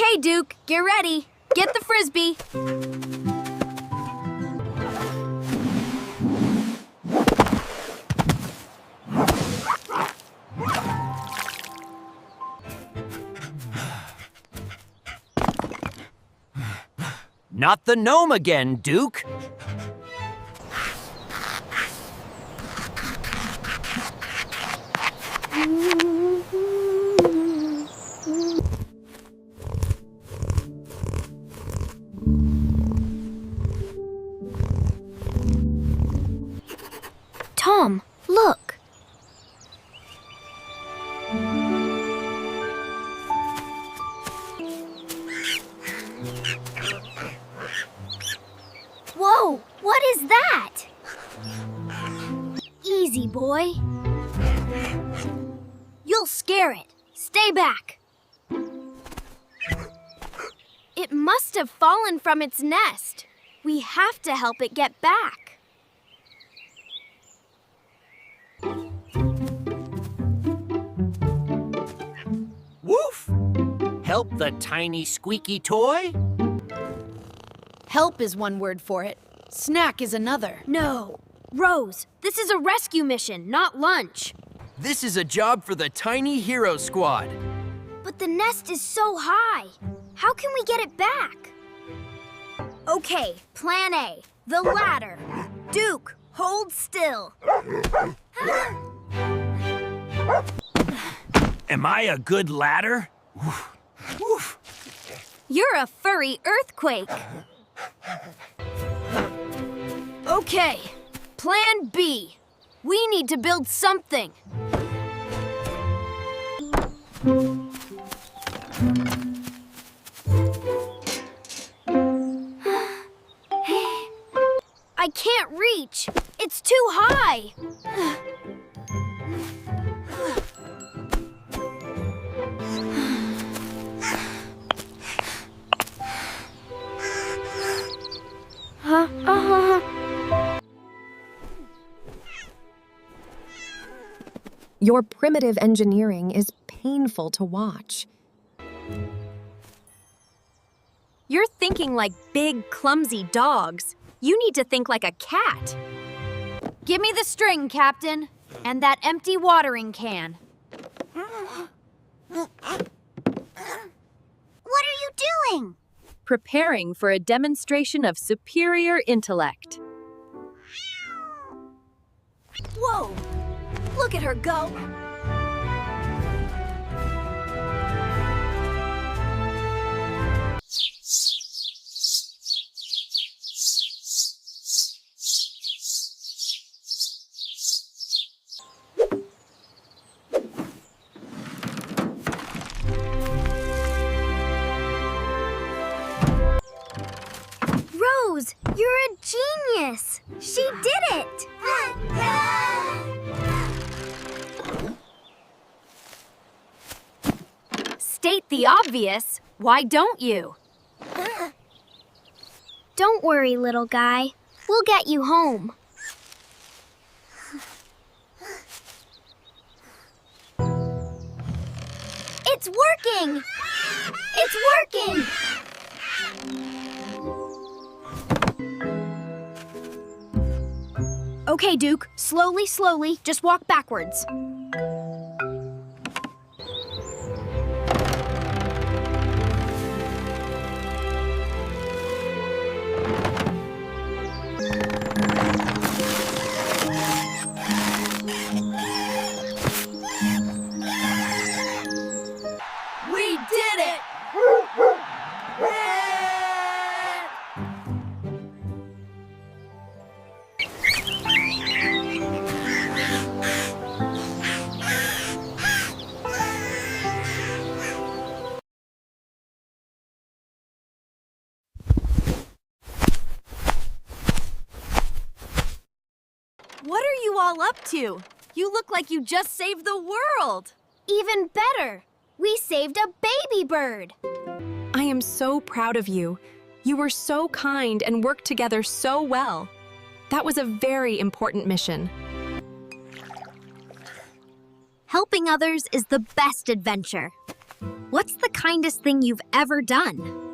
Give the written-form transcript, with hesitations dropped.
Okay, Duke, get ready. Get the frisbee. Not the gnome again, Duke. Tom, look. Whoa, what is that? Easy, boy. You'll scare it. Stay back. It must have fallen from its nest. We have to help it get back. Woof! Help the tiny squeaky toy? Help is one word for it. Snack is another. No. Rose, this is a rescue mission, not lunch. This is a job for the Tiny Hero Squad. But the nest is so high. How can we get it back? Okay, plan A, the ladder. Duke, hold still. Am I a good ladder? Woof. Woof. You're a furry earthquake. Okay, plan B. We need to build something. I can't reach. It's too high. Your primitive engineering is painful to watch. You're thinking like big, clumsy dogs. You need to think like a cat. Give me the string, Captain, and that empty watering can. What are you doing? Preparing for a demonstration of superior intellect. Whoa! Look at her go! Rose, you're a genius! She did it! State the obvious. Why don't you? Don't worry, little guy. We'll get you home. It's working! It's working! Okay, Duke. Slowly, slowly. Just walk backwards. We did it! What are you all up to? You look like you just saved the world. Even better. We saved a baby bird. I am so proud of you. You were so kind and worked together so well. That was a very important mission. Helping others is the best adventure. What's the kindest thing you've ever done?